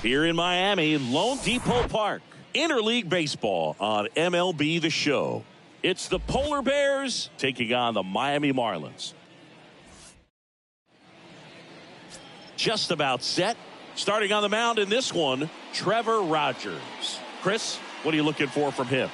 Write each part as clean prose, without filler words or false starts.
Here in Miami, Lone Depot Park. Interleague Baseball on MLB The Show. It's the Polar Bears taking on the Miami Marlins. Just about set. Starting on the mound in this one, Trevor Rogers. Chris, what are you looking for from him?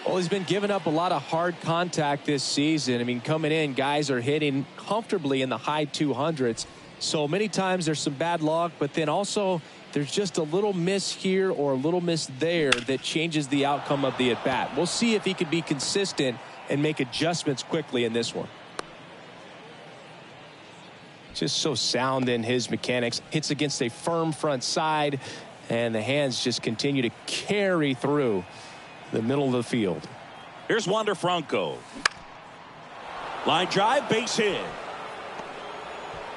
Well, he's been giving up a lot of hard contact this season. I mean, coming in, guys are hitting comfortably in the high 200s. So many times there's some bad luck, but then also there's just a little miss here or a little miss there that changes the outcome of the at-bat. We'll see if he can be consistent and make adjustments quickly in this one. Just so sound in his mechanics. Hits against a firm front side, and the hands just continue to carry through the middle of the field. Here's Wander Franco. Line drive, base hit.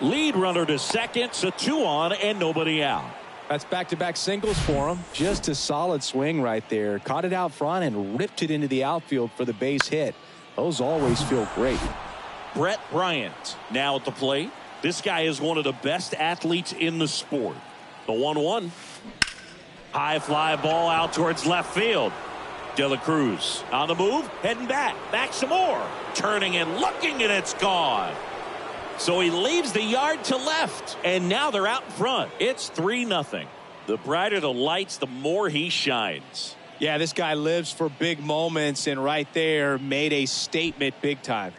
Lead runner to second, so 2 on and nobody out. That's back-to-back singles for him. Just a solid swing right there. Caught it out front and ripped it into the outfield for the base hit. Those always feel great. Brett Bryant now at the plate. This guy is one of the best athletes in the sport. The 1-1. High fly ball out towards left field. De La Cruz on the move, heading back. Back some more. Turning and looking, and it's gone. So he leaves the yard to left, and now they're out in front. It's 3-0. The brighter the lights, the more he shines. Yeah, this guy lives for big moments, and right there made a statement big time.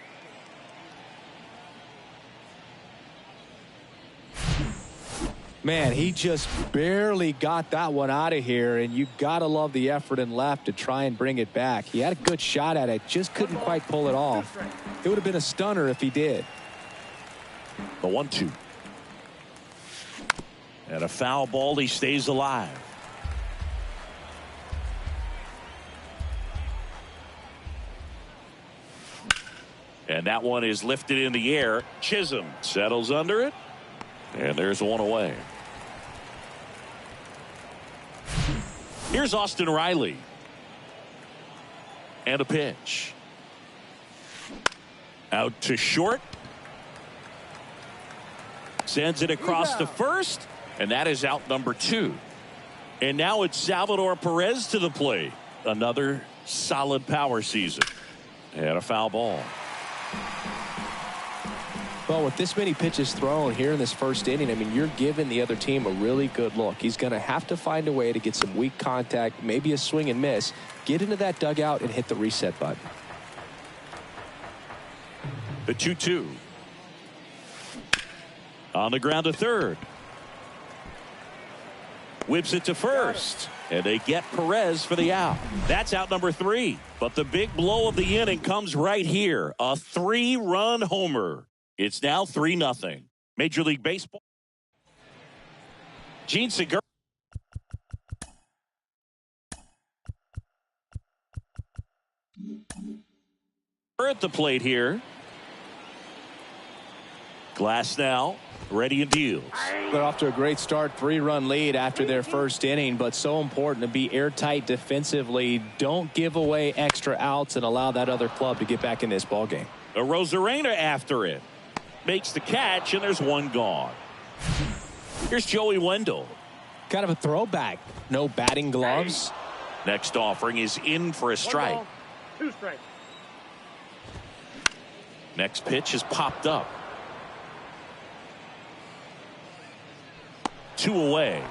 Man, he just barely got that one out of here, and you gotta love the effort in left to try and bring it back. He had a good shot at it, just couldn't quite pull it off. It would have been a stunner if he did. The 1-2. And a foul ball, he stays alive. And that one is lifted in the air. Chisholm settles under it. And there's one away. Here's Austin Riley. And a pitch. Out to short. Sends it across to first. And that is out number 2. And now it's Salvador Perez to the plate. Another solid power season. And a foul ball. Well, with this many pitches thrown here in this first inning, I mean, you're giving the other team a really good look. He's going to have to find a way to get some weak contact, maybe a swing and miss, get into that dugout and hit the reset button. The 2-2. On the ground to third. Whips it to first. And they get Perez for the out. That's out number 3. But the big blow of the inning comes right here. A 3-run homer. It's now 3-0. Major League Baseball. Gene Segura. At the plate here. Glass now. Ready and deals. They're off to a great start. 3-run lead after their first inning, but so important to be airtight defensively. Don't give away extra outs and allow that other club to get back in this ball game. A Rosarena after it. Makes the catch, and there's one gone. Here's Joey Wendell. Kind of a throwback. No batting gloves. Next offering is in for a strike. 2 strikes. Next pitch is popped up. 2 away.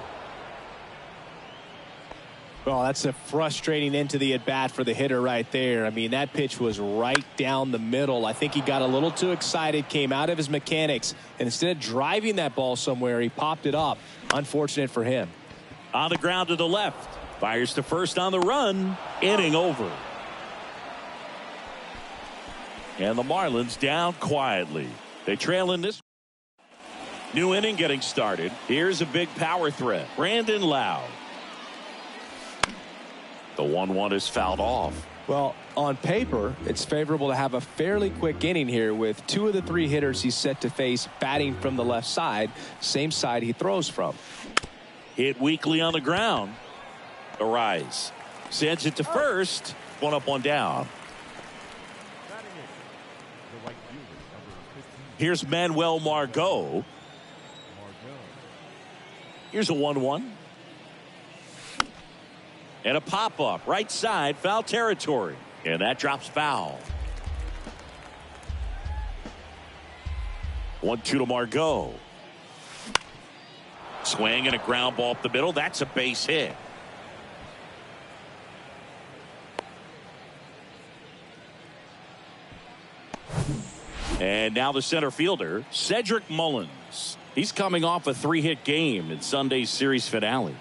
Well, that's a frustrating end to the at-bat for the hitter right there. I mean, that pitch was right down the middle. I think he got a little too excited, came out of his mechanics, and instead of driving that ball somewhere, he popped it up. Unfortunate for him. On the ground to the left. Fires to first on the run. Inning over. And the Marlins down quietly. They trail in this. New inning getting started. Here's a big power threat. Brandon Lowe. The 1-1 is fouled off. Well, on paper, it's favorable to have a fairly quick inning here with 2 of the 3 hitters he's set to face batting from the left side, same side he throws from. Hit weakly on the ground. Arise. Sends it to first. 1 up, 1 down. Here's Manuel Margot. Here's a 1-1. And a pop-up right side, foul territory. And that drops foul. 1-2 to Margot. Swing and a ground ball up the middle. That's a base hit. And now the center fielder, Cedric Mullins. He's coming off a 3-hit game in Sunday's series finale.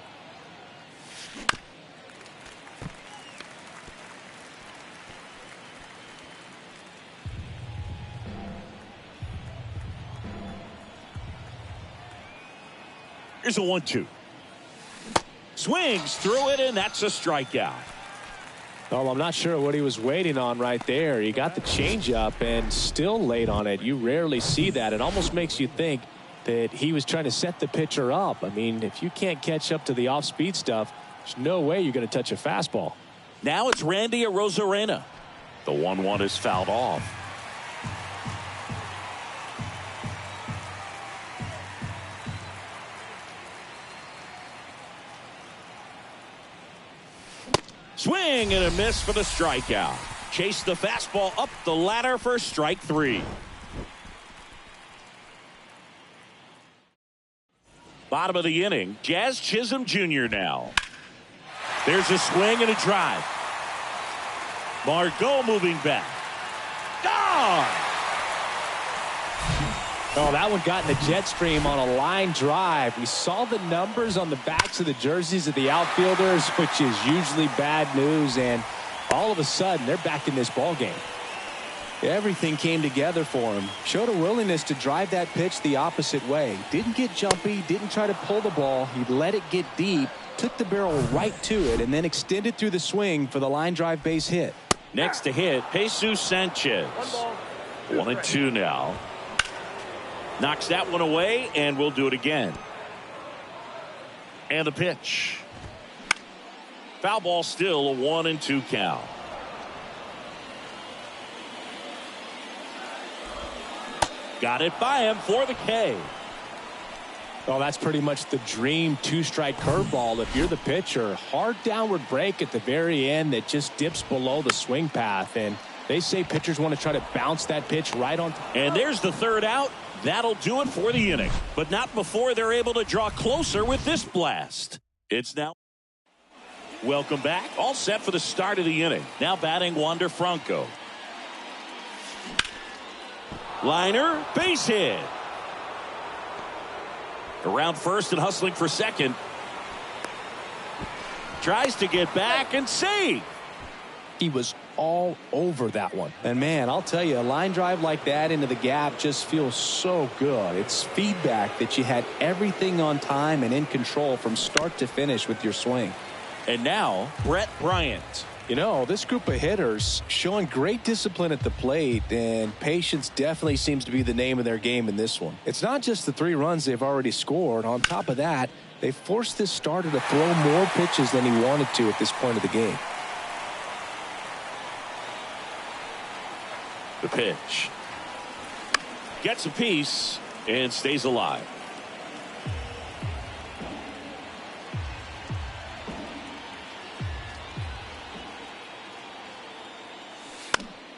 Here's a 1-2. Swings through it, and that's a strikeout. Well, I'm not sure what he was waiting on right there. He got the changeup and still late on it. You rarely see that. It almost makes you think that he was trying to set the pitcher up. I mean, if you can't catch up to the off-speed stuff, there's no way you're going to touch a fastball. Now it's Randy Arozarena. The 1-1 is fouled off. Swing and a miss for the strikeout. Chase the fastball up the ladder for strike 3. Bottom of the inning, Jazz Chisholm Jr. now. There's a swing and a drive. Margot moving back. Gone! Oh, that one got in the jet stream on a line drive. We saw the numbers on the backs of the jerseys of the outfielders, which is usually bad news, and all of a sudden they're back in this ball game. Everything came together for him. Showed a willingness to drive that pitch the opposite way. Didn't get jumpy, didn't try to pull the ball. He let it get deep, took the barrel right to it, and then extended through the swing for the line drive base hit. Next to hit, Jesus Sanchez. 1-2 now. Knocks that one away, and we'll do it again. And the pitch. Foul ball, still a 1-2 count. Got it by him for the K. Well, that's pretty much the dream two-strike curveball if you're the pitcher. Hard downward break at the very end that just dips below the swing path, and they say pitchers want to try to bounce that pitch right on. And there's the third out. That'll do it for the inning, but not before they're able to draw closer with this blast. It's now. Welcome back. All set for the start of the inning. Now batting Wander Franco. Liner, base hit. Around first and hustling for second. Tries to get back and save. He was all over that one. And man, I'll tell you, a line drive like that into the gap just feels so good. It's feedback that you had everything on time and in control from start to finish with your swing. And now, Brett Bryant. You know, this group of hitters showing great discipline at the plate, and patience definitely seems to be the name of their game in this one. It's not just the 3 runs they've already scored. On top of that, they forced this starter to throw more pitches than he wanted to at this point of the game. The pitch. Gets a piece and stays alive.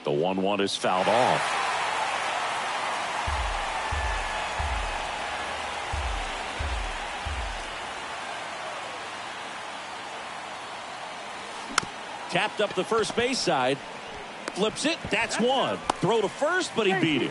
The 1-1 is fouled off. Tapped up the first base side. Flips it. That's one. Throw to first, but he beat it.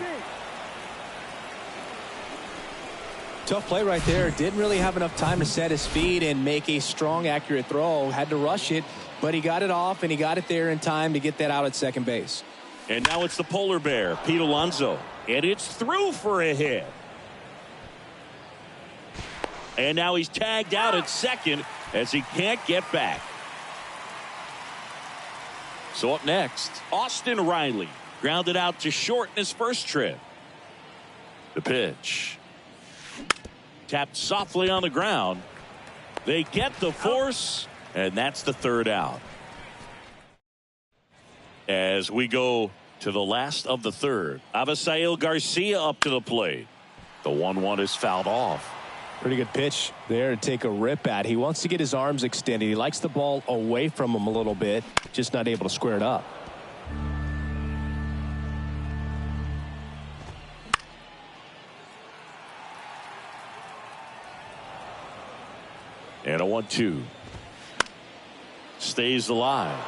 Tough play right there. Didn't really have enough time to set his feet and make a strong, accurate throw. Had to rush it, but he got it off, and he got it there in time to get that out at second base. And now it's the polar bear, Pete Alonso. And it's through for a hit. And now he's tagged out at second as he can't get back. So up next, Austin Riley. Grounded out to short in his first trip. The pitch. Tapped softly on the ground. They get the force, and that's the third out. As we go to the last of the third, Avisail Garcia up to the plate. The 1-1 is fouled off. Pretty good pitch there to take a rip at. He wants to get his arms extended. He likes the ball away from him a little bit, just not able to square it up. And a 1-2. Stays alive.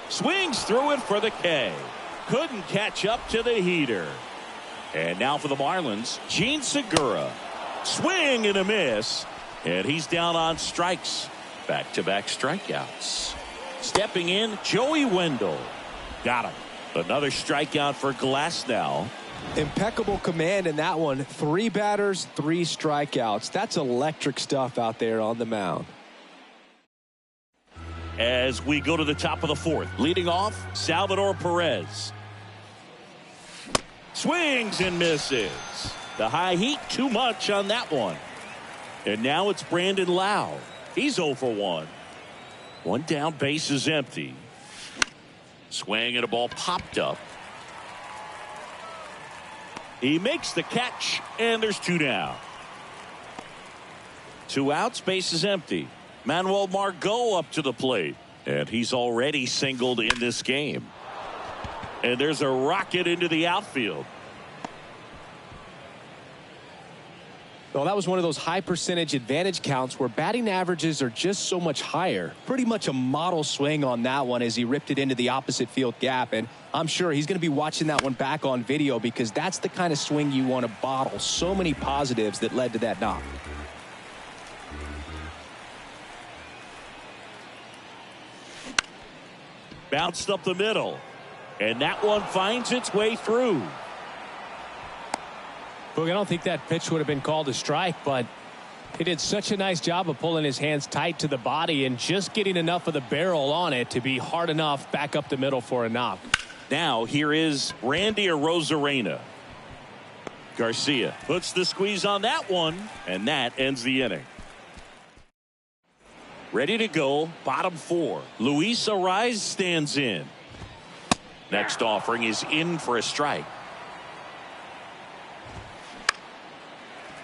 Swings through it for the K. Couldn't catch up to the heater. And now for the Marlins, Gene Segura. Swing and a miss. And he's down on strikes. Back-to-back strikeouts. Stepping in, Joey Wendell. Got him. Another strikeout for Glasnow. Impeccable command in that one. 3 batters, 3 strikeouts. That's electric stuff out there on the mound. As we go to the top of the 4th, leading off, Salvador Perez. Swings and misses. The high heat, too much on that one. And now it's Brandon Lau. He's 0 for 1. One down, base is empty. Swing and a ball popped up. He makes the catch, and there's 2 down. 2 outs, base is empty. Manuel Margot up to the plate, and he's already singled in this game. And there's a rocket into the outfield. Well, that was one of those high percentage advantage counts where batting averages are just so much higher. Pretty much a model swing on that one as he ripped it into the opposite field gap. And I'm sure he's going to be watching that one back on video because that's the kind of swing you want to bottle. So many positives that led to that knock. Bounced up the middle. And that one finds its way through. Boog, I don't think that pitch would have been called a strike, but he did such a nice job of pulling his hands tight to the body and just getting enough of the barrel on it to be hard enough back up the middle for a knock. Now here is Randy Arozarena. Garcia puts the squeeze on that one, and that ends the inning. Ready to go, bottom 4. Luis Arraez stands in. Next offering is in for a strike.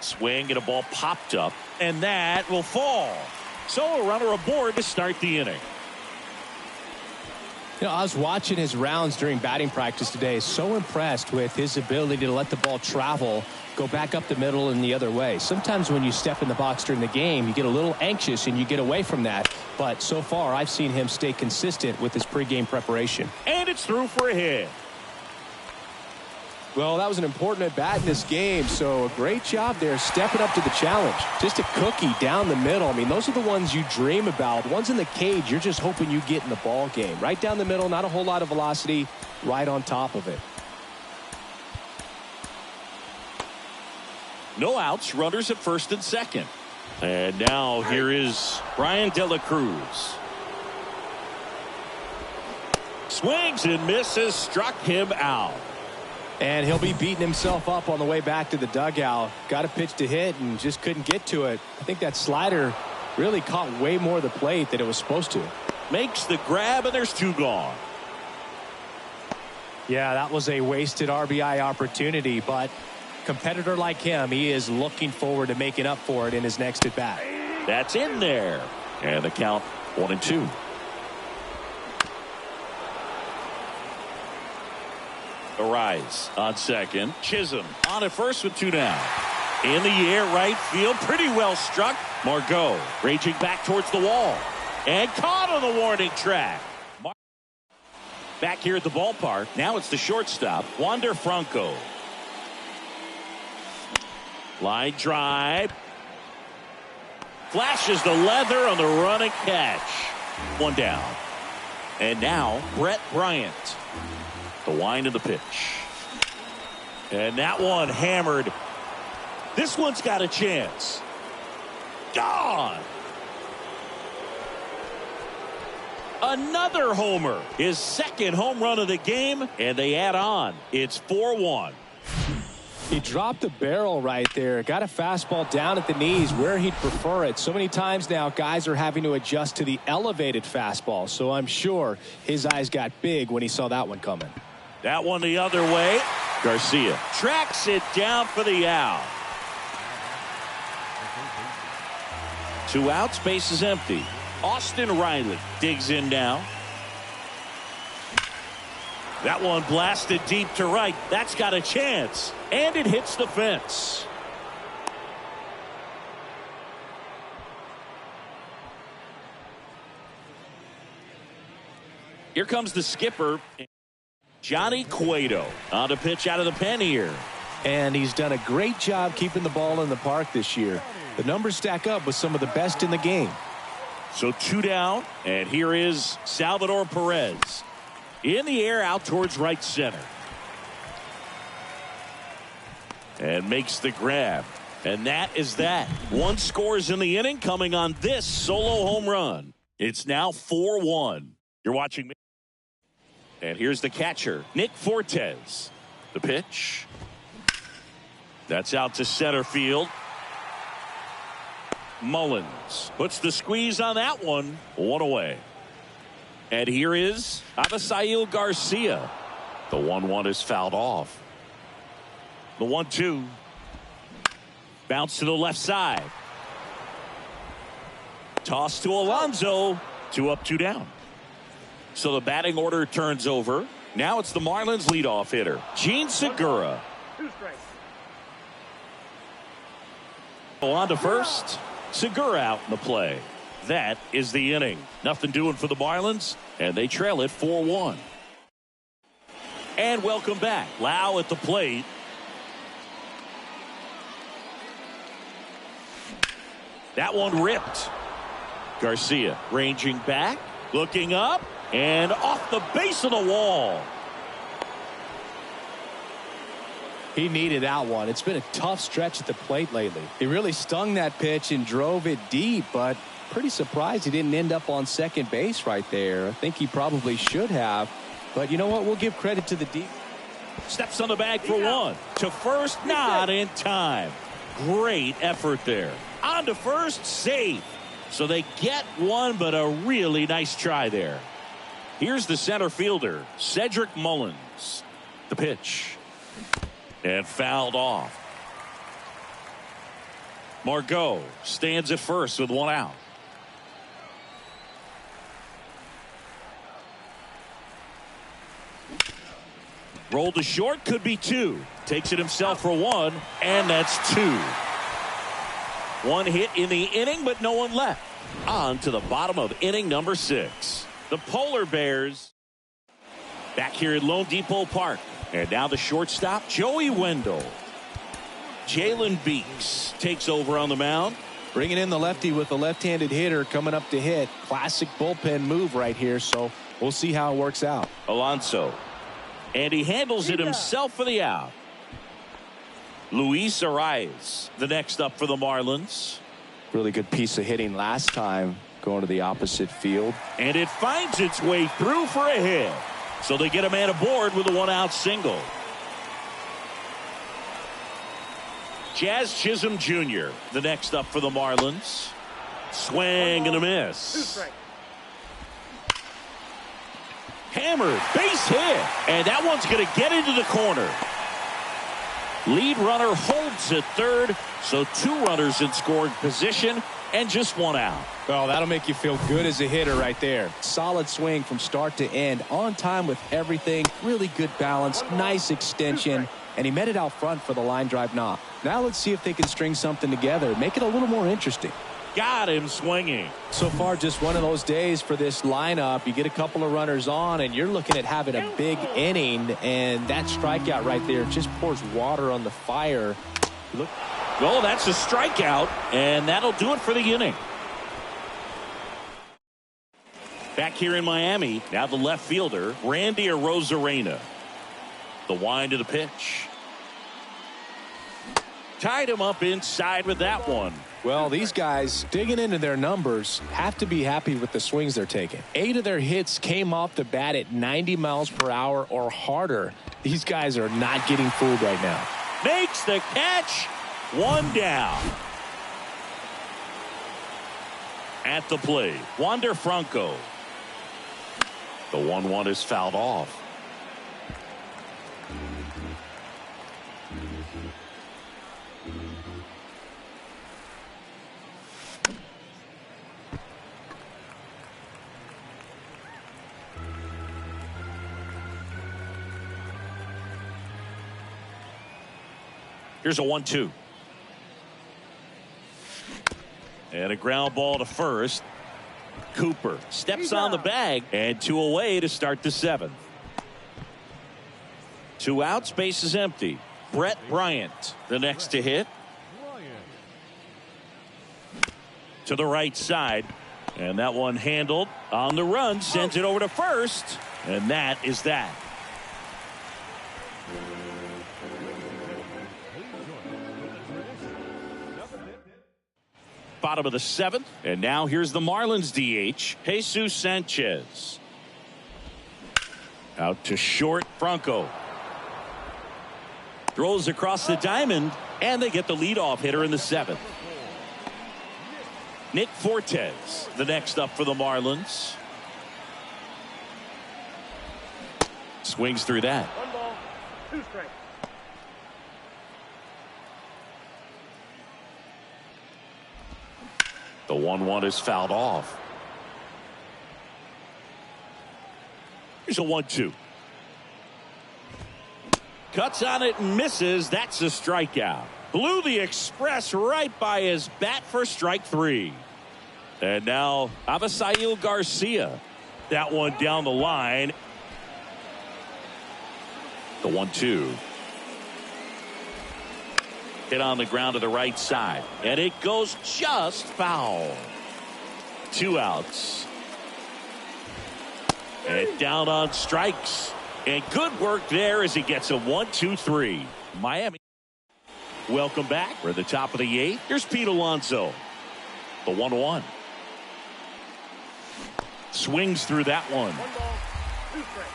Swing and a ball popped up, and that will fall. So a runner aboard to start the inning. You know, I was watching his rounds during batting practice today. So impressed with his ability to let the ball travel, go back up the middle and the other way. Sometimes when you step in the box during the game, you get a little anxious and you get away from that. But so far, I've seen him stay consistent with his pregame preparation. And it's through for a hit. Well, that was an important at bat in this game, so a great job there stepping up to the challenge. Just a cookie down the middle. I mean, those are the ones you dream about. Ones in the cage, you're just hoping you get in the ball game. Right down the middle, not a whole lot of velocity, right on top of it. No outs, runners at first and second. And now here is Brian De La Cruz. Swings and misses, struck him out. And he'll be beating himself up on the way back to the dugout. Got a pitch to hit and just couldn't get to it. I think that slider really caught way more of the plate than it was supposed to. Makes the grab, and there's 2 gone. Yeah, that was a wasted RBI opportunity, but competitor like him, he is looking forward to making up for it in his next at bat. That's in there. And the count 1-2. Arraez on second. Chisholm on at first with 2 down. In the air, right field, pretty well struck. Margot raging back towards the wall. And caught on the warning track. Back here at the ballpark. Now it's the shortstop, Wander Franco. Line drive. Flashes the leather on the running catch. 1 down. And now Brett Bryant. The wind of the pitch. And that one hammered. This one's got a chance. Gone. Another homer. His second home run of the game. And they add on. It's 4-1. He dropped the barrel right there. Got a fastball down at the knees where he'd prefer it. So many times now guys are having to adjust to the elevated fastball. So I'm sure his eyes got big when he saw that one coming. That one the other way. Garcia tracks it down for the out. 2 outs, base is empty. Austin Riley digs in now. That one blasted deep to right. That's got a chance. And it hits the fence. Here comes the skipper, Johnny Cueto, on to pitch out of the pen here. And he's done a great job keeping the ball in the park this year. The numbers stack up with some of the best in the game. So 2 down, and here is Salvador Perez. In the air out towards right center. And makes the grab. And that is that. 1 scores in the inning coming on this solo home run. It's now 4-1. You're watching me. And here's the catcher, Nick Fortes. The pitch. That's out to center field. Mullins puts the squeeze on that one. 1 away. And here is Avisail Garcia. The 1-1 is fouled off. The 1-2. Bounce to the left side. Toss to Alonso. 2 up, 2 down. So the batting order turns over. Now it's the Marlins leadoff hitter, Gene Segura. On to first. Segura out in the play. That is the inning. Nothing doing for the Marlins, and they trail it 4-1. And welcome back. Lau at the plate. That one ripped. Garcia ranging back, looking up, and off the base of the wall. He needed that one. It's been a tough stretch at the plate lately. He really stung that pitch and drove it deep, but pretty surprised he didn't end up on second base right there. I think he probably should have, but you know what? We'll give credit to the deep. Steps on the bag for 1. To first, not in time. Great effort there. On to first, safe. So they get 1, but a really nice try there. Here's the center fielder, Cedric Mullins. The pitch. And fouled off. Margot stands at first with 1 out. Rolled to short, could be 2. Takes it himself for 1, and that's 2. 1 hit in the inning, but no one left. On to the bottom of inning number 6. The Polar Bears back here at Lone Depot Park. And now the shortstop, Joey Wendell. Jalen Beeks takes over on the mound. Bringing in the lefty with a left-handed hitter coming up to hit. Classic bullpen move right here, so we'll see how it works out. Alonso. And he handles it himself for the out. Luis Arias, the next up for the Marlins. Really good piece of hitting last time going to the opposite field. And it finds its way through for a hit. So they get a man aboard with a 1-out single. Jazz Chisholm Jr., the next up for the Marlins. Swing and a miss. Hammered, base hit. And that one's going to get into the corner. Lead runner holds at third. So 2 runners in scoring position and just 1 out. Well, that'll make you feel good as a hitter right there. Solid swing from start to end. On time with everything. Really good balance. Nice extension. And he met it out front for the line drive knock. Now let's see if they can string something together. Make it a little more interesting. Got him swinging. So far, just one of those days for this lineup. You get a couple of runners on, and you're looking at having a big inning. And that strikeout right there just pours water on the fire. Look. Well, that's a strikeout, and that'll do it for the inning. Back here in Miami, now the left fielder, Randy Arozarena. The wind of the pitch. Tied him up inside with that one. Well, these guys digging into their numbers have to be happy with the swings they're taking. 8 of their hits came off the bat at 90 miles per hour or harder. These guys are not getting fooled right now. Makes the catch. 1 down. At the plate, Wander Franco. The 1-1 is fouled off. Here's a 1-2. And a ground ball to first. Cooper steps on the bag, and 2 away to start the 7th. 2 outs, base is empty. Brett Bryant, the next to hit. To the right side, and that one handled on the run, sends it over to first, and that is that. Bottom of the 7th, and now here's the Marlins DH, Jesus Sanchez. Out to short, Franco. Throws across the diamond, and they get the leadoff hitter in the 7th. Nick Fortes, the next up for the Marlins. Swings through that. 1 ball, 2 strikes. The 1-1 is fouled off. Here's a 1-2. Cuts on it and misses. That's a strikeout. Blew the express right by his bat for strike 3. And now Avisail Garcia. That one down the line. The 1-2. Hit on the ground to the right side. And it goes just foul. 2 outs. And down on strikes. And good work there as he gets a 1-2-3. Miami. Welcome back. We're at the top of the 8th. Here's Pete Alonso. The 1-1. Swings through that one. 1 ball, 2 strikes.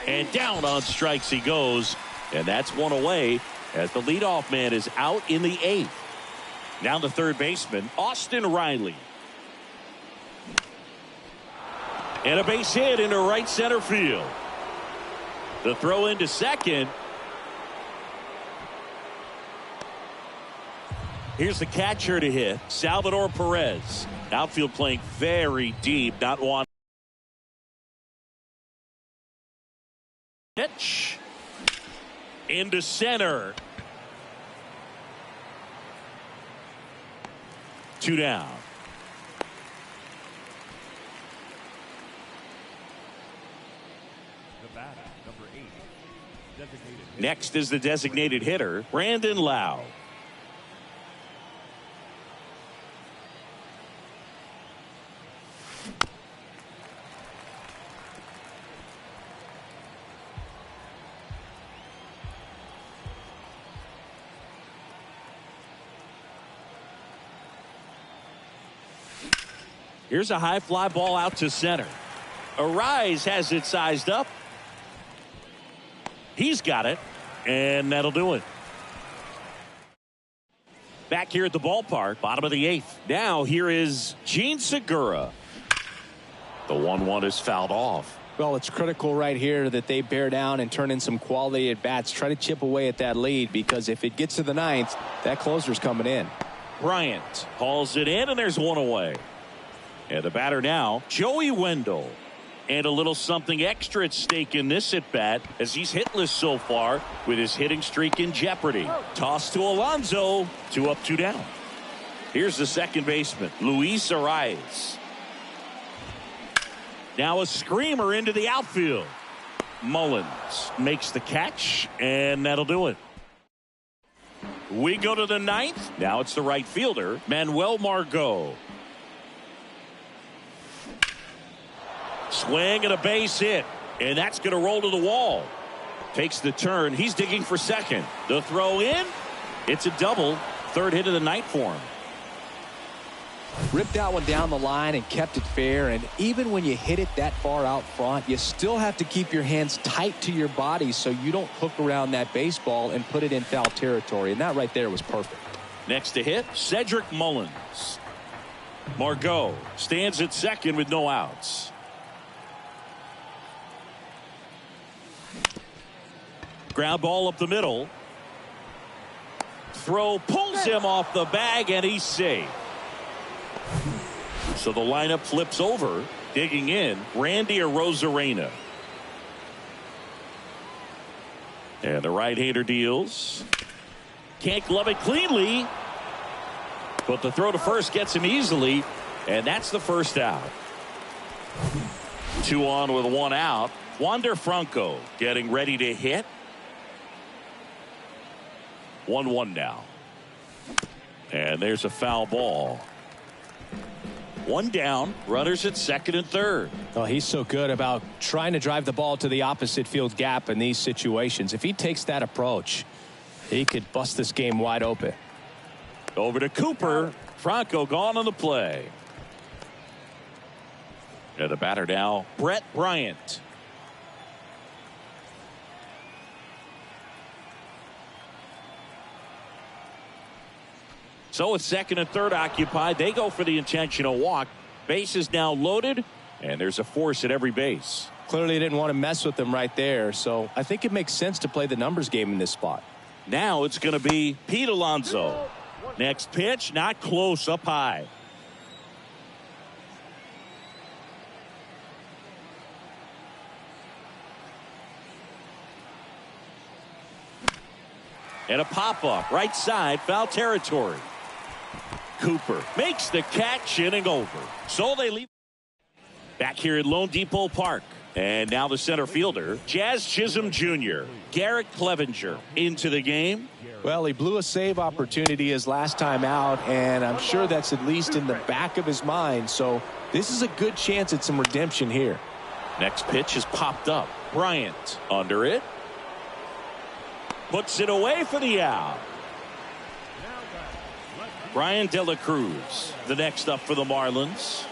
And down on strikes he goes. And that's 1 away as the leadoff man is out in the 8th. Now the third baseman, Austin Riley. And a base hit into right center field. The throw into second. Here's the catcher to hit, Salvador Perez. Outfield playing very deep, not one. Pitch into center. 2 down. Next is the designated hitter, Brandon Lau. Here's a high fly ball out to center. Arise has it sized up. He's got it, and that'll do it. Back here at the ballpark, bottom of the 8th. Now here is Gene Segura. The 1-1 is fouled off. Well, it's critical right here that they bear down and turn in some quality at bats. Try to chip away at that lead, because if it gets to the 9th, that closer's coming in. Bryant hauls it in, and there's 1 away. And the batter now, Joey Wendell. And a little something extra at stake in this at bat, as he's hitless so far with his hitting streak in jeopardy. Toss to Alonso. 2 up, 2 down. Here's the second baseman, Luis Arias. Now a screamer into the outfield. Mullins makes the catch, and that'll do it. We go to the 9th. Now it's the right fielder, Manuel Margot. Swing and a base hit, and that's going to roll to the wall. Takes the turn. He's digging for second. The throw in. It's a double. Third hit of the night for him. Ripped that one down the line and kept it fair. And even when you hit it that far out front, you still have to keep your hands tight to your body so you don't hook around that baseball and put it in foul territory. And that right there was perfect. Next to hit, Cedric Mullins. Margot stands at second with no outs. Ground ball up the middle. Throw pulls him off the bag, and he's safe. So the lineup flips over. Digging in, Randy Arozarena. And the right-hander deals. Can't glove it cleanly. But the throw to first gets him easily. And that's the first out. 2 on with 1 out. Wander Franco getting ready to hit. 1-1 now. And there's a foul ball. 1 down. Runners at second and third. Oh, he's so good about trying to drive the ball to the opposite field gap in these situations. If he takes that approach, he could bust this game wide open. Over to Cooper. Franco gone on the play. And the batter now, Brett Bryant. So with second and third occupied, they go for the intentional walk. Base is now loaded, and there's a force at every base. Clearly didn't want to mess with them right there, so I think it makes sense to play the numbers game in this spot. Now it's going to be Pete Alonso. Next pitch, not close, up high. And a pop-up, right side, foul territory. Cooper makes the catch, inning over. So they leave back here at Lone Depot Park. And now the center fielder, Jazz Chisholm Jr., Garrett Clevenger into the game. Well, he blew a save opportunity his last time out, and I'm sure that's at least in the back of his mind. So this is a good chance at some redemption here. Next pitch is popped up. Bryant under it. Puts it away for the out. Brian De La Cruz, the next up for the Marlins.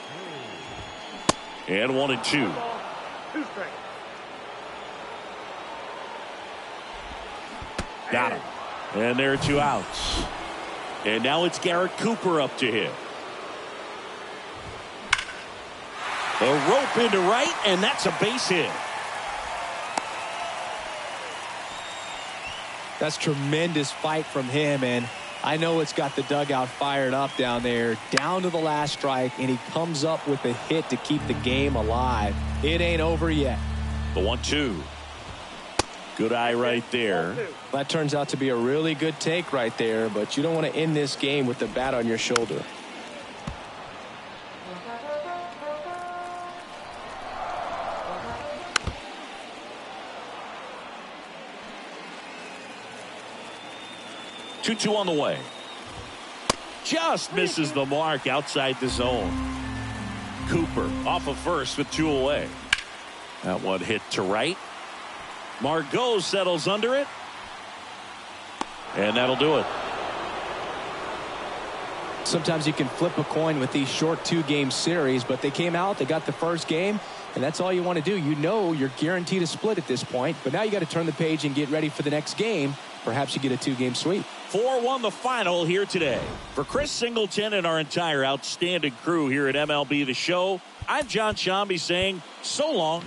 And 1-2. 2 strikes. Got him. And there are 2 outs. And now it's Garrett Cooper up to hit. The rope into right, and that's a base hit. That's tremendous fight from him, and I know it's got the dugout fired up down there, down to the last strike, and he comes up with a hit to keep the game alive. It ain't over yet. The 1-2. Good eye right there. That turns out to be a really good take right there, but you don't want to end this game with the bat on your shoulder. Two on the way. Just misses the mark outside the zone. Cooper off of first with 2 away. That one hit to right. Margot settles under it. And that'll do it. Sometimes you can flip a coin with these short 2-game series, but they came out, they got the first game, and that's all you want to do. You know you're guaranteed a split at this point, but now you got to turn the page and get ready for the next game. Perhaps you get a 2-game sweep. 4-1 the final here today. For Chris Singleton and our entire outstanding crew here at MLB The Show, I'm John Shambi saying so long.